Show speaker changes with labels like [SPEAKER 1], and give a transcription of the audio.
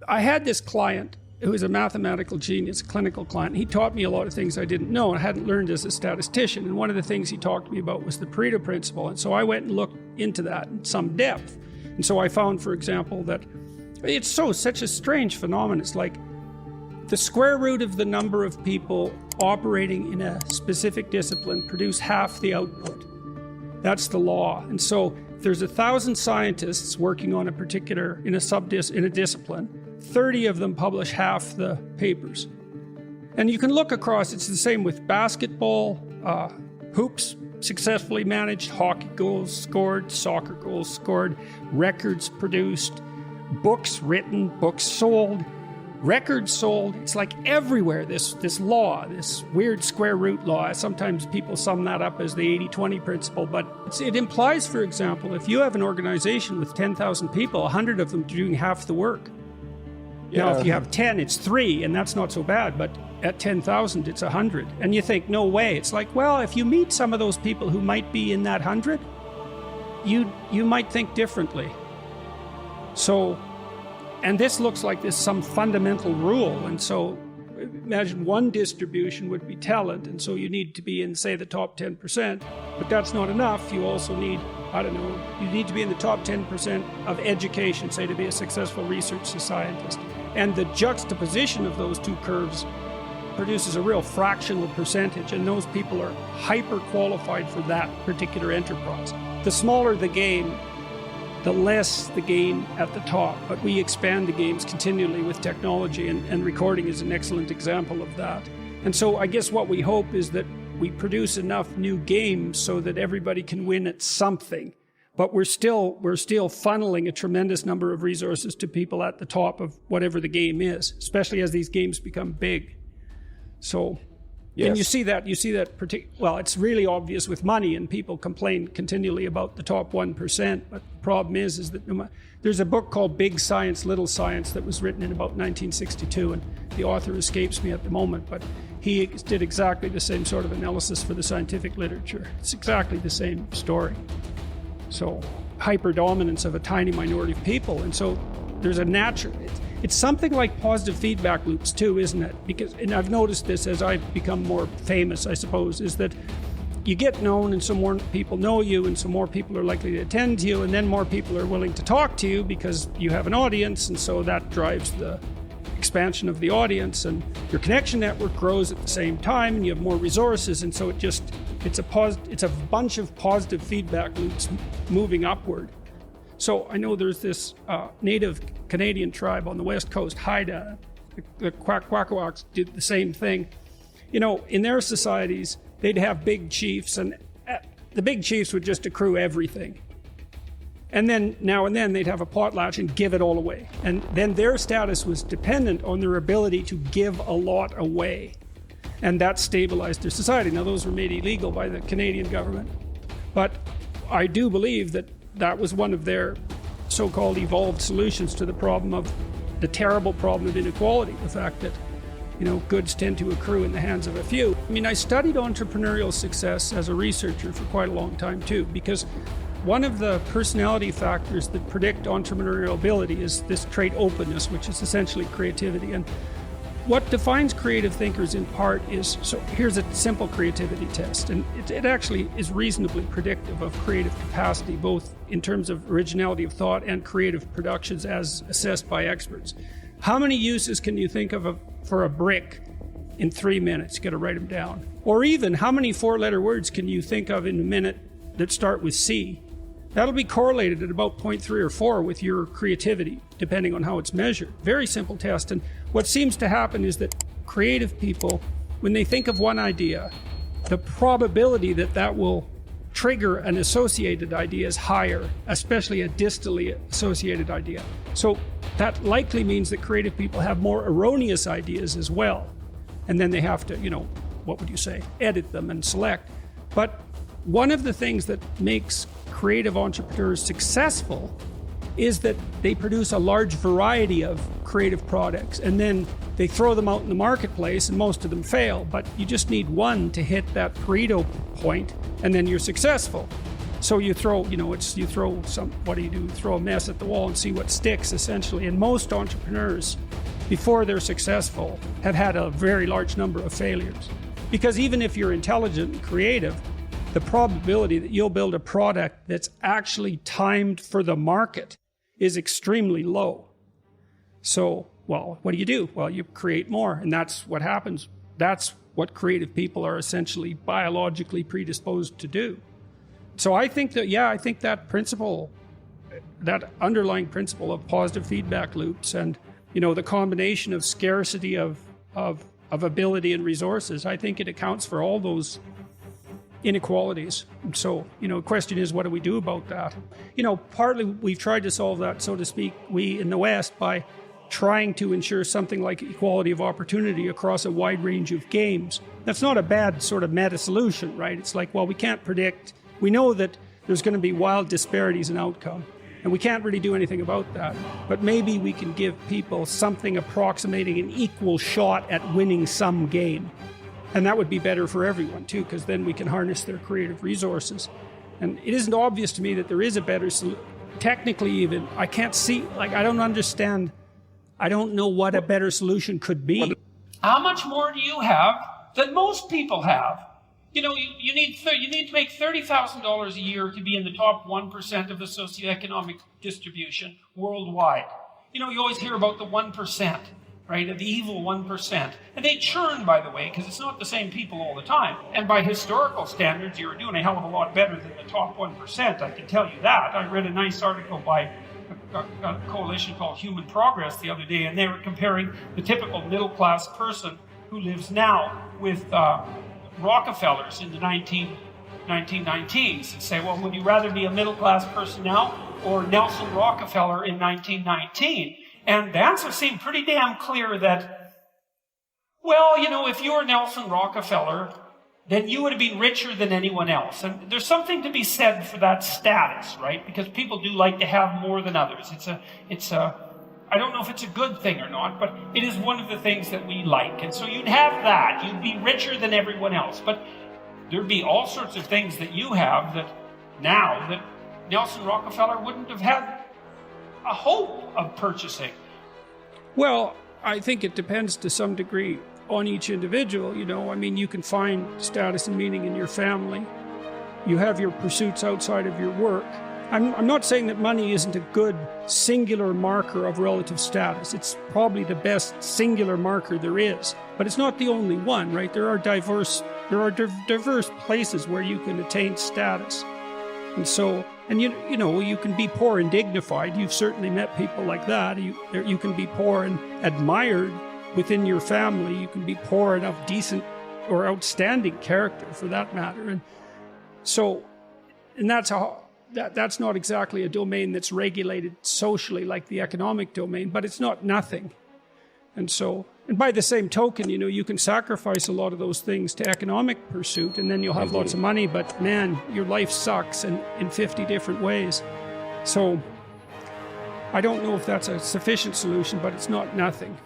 [SPEAKER 1] I had this client who was a mathematical genius, a clinical client. He taught me a lot of things I didn't know and I hadn't learned as a statistician. And one of the things he talked to me about was the Pareto principle. And so I went and looked into that in some depth. And so I found, for example, that it's such a strange phenomenon. It's like the square root of the number of people operating in a specific discipline produce half the output. That's the law. And so if there's 1,000 scientists working on a particular, in a discipline, 30 of them publish half the papers. And you can look across, it's the same with basketball, hoops successfully managed, hockey goals scored, soccer goals scored, records produced, books written, books sold, records sold. It's like everywhere, this law, this weird square root law. Sometimes people sum that up as the 80-20 principle, but it implies, for example, if you have an organization with 10,000 people, 100 of them doing half the work. Yeah. Now, if you have 10, it's 3, and that's not so bad, but at 10,000, it's 100. And you think, no way. It's like, well, if you meet some of those people who might be in that 100, you might think differently. So, and this looks like there's some fundamental rule, and so imagine one distribution would be talent, and so you need to be in, say, the top 10%, but that's not enough. You also need, I don't know, you need to be in the top 10% of education, say, to be a successful research scientist. And the juxtaposition of those two curves produces a real fractional percentage, and those people are hyper qualified for that particular enterprise. The smaller the game, the less the gain at the top, but we expand the games continually with technology, and recording is an excellent example of that. And so I guess what we hope is that we produce enough new games so that everybody can win at something, but we're still funneling a tremendous number of resources to people at the top of whatever the game is, especially as these games become big. So, yes. And you see that well, it's really obvious with money, and people complain continually about the top 1%, but the problem is that there's a book called Big Science, Little Science that was written in about 1962, and the author escapes me at the moment, but he did exactly the same sort of analysis for the scientific literature. It's exactly the same story. So, hyperdominance of a tiny minority of people, and so there's a natural, it's something like positive feedback loops too, isn't it? Because, and I've noticed this as I've become more famous, I suppose, is that you get known and so more people know you, and so more people are likely to attend to you, and then more people are willing to talk to you because you have an audience, and so that drives the expansion of the audience, and your connection network grows at the same time, and you have more resources, and so it's a bunch of positive feedback loops moving upward. So I know there's this native Canadian tribe on the west coast, Haida. The Kwakwaka'wakws did the same thing. You know, in their societies, they'd have big chiefs, and the big chiefs would just accrue everything. And then now and then they'd have a potlatch and give it all away. And then their status was dependent on their ability to give a lot away. And that stabilized their society. Now, those were made illegal by the Canadian government. But I do believe that that was one of their so-called evolved solutions to the problem of the terrible problem of inequality, the fact that, you know, goods tend to accrue in the hands of a few. I mean, I studied entrepreneurial success as a researcher for quite a long time too, because one of the personality factors that predict entrepreneurial ability is this trait openness, which is essentially creativity. And what defines creative thinkers in part is, so here's a simple creativity test, and it actually is reasonably predictive of creative capacity, both in terms of originality of thought and creative productions as assessed by experts. How many uses can you think of for a brick in 3 minutes? You got to write them down. Or even, how many 4-letter words can you think of in a minute that start with C? That'll be correlated at about 0.3 or 4 with your creativity, depending on how it's measured. Very simple test. And what seems to happen is that creative people, when they think of one idea, the probability that that will trigger an associated idea is higher, especially a distally associated idea. So that likely means that creative people have more erroneous ideas as well. And then they have to, you know, what would you say, edit them and select. But one of the things that makes creative entrepreneurs successful is that they produce a large variety of creative products, and then they throw them out in the marketplace, and most of them fail, but you just need one to hit that Pareto point, and then you're successful. So you throw, you throw what do you do? Throw a mess at the wall and see what sticks, essentially. And most entrepreneurs, before they're successful, have had a very large number of failures. Because even if you're intelligent and creative, the probability that you'll build a product that's actually timed for the market is extremely low. So, well, what do? Well, you create more, and that's what happens. That's what creative people are essentially biologically predisposed to do. So I think that principle, that underlying principle of positive feedback loops and, the combination of scarcity of ability and resources, I think it accounts for all those inequalities. So, the question is, what do we do about that? Partly we've tried to solve that, so to speak, we in the West, by trying to ensure something like equality of opportunity across a wide range of games. That's not a bad sort of meta solution, right? It's like, well, we can't predict. We know that there's going to be wild disparities in outcome, and we can't really do anything about that. But maybe we can give people something approximating an equal shot at winning some game. And that would be better for everyone too, because then we can harness their creative resources. And it isn't obvious to me that there is a better solution. Technically even, I can't see, I don't understand. I don't know what a better solution could be.
[SPEAKER 2] How much more do you have than most people have? You need to make $30,000 a year to be in the top 1% of the socioeconomic distribution worldwide. You always hear about the 1%, right? The evil 1%. And they churn, by the way, because it's not the same people all the time. And by historical standards, you're doing a hell of a lot better than the top 1%, I can tell you that. I read a nice article by a coalition called Human Progress the other day, and they were comparing the typical middle-class person who lives now with Rockefellers in the 1919s, and say, well, would you rather be a middle-class person now or Nelson Rockefeller in 1919? And the answer seemed pretty damn clear that, well, if you're Nelson Rockefeller, then you would have been richer than anyone else. And there's something to be said for that status, right? Because people do like to have more than others. I don't know if it's a good thing or not, but it is one of the things that we like. And so you'd have that. You'd be richer than everyone else. But there'd be all sorts of things that you have that Nelson Rockefeller wouldn't have had a hope of purchasing.
[SPEAKER 1] Well, I think it depends to some degree on each individual. You can find status and meaning in your family. You have your pursuits outside of your work. I'm not saying that money isn't a good singular marker of relative status. It's probably the best singular marker there is, but it's not the only one, right? There are diverse places where you can attain status. And so, you can be poor and dignified. You've certainly met people like that. You can be poor and admired within your family. You can be poor and of decent or outstanding character, for that matter. And so, that's not exactly a domain that's regulated socially like the economic domain, but it's not nothing. And by the same token, you can sacrifice a lot of those things to economic pursuit, and then you'll have lots of money, but man, your life sucks in 50 different ways. So I don't know if that's a sufficient solution, but it's not nothing.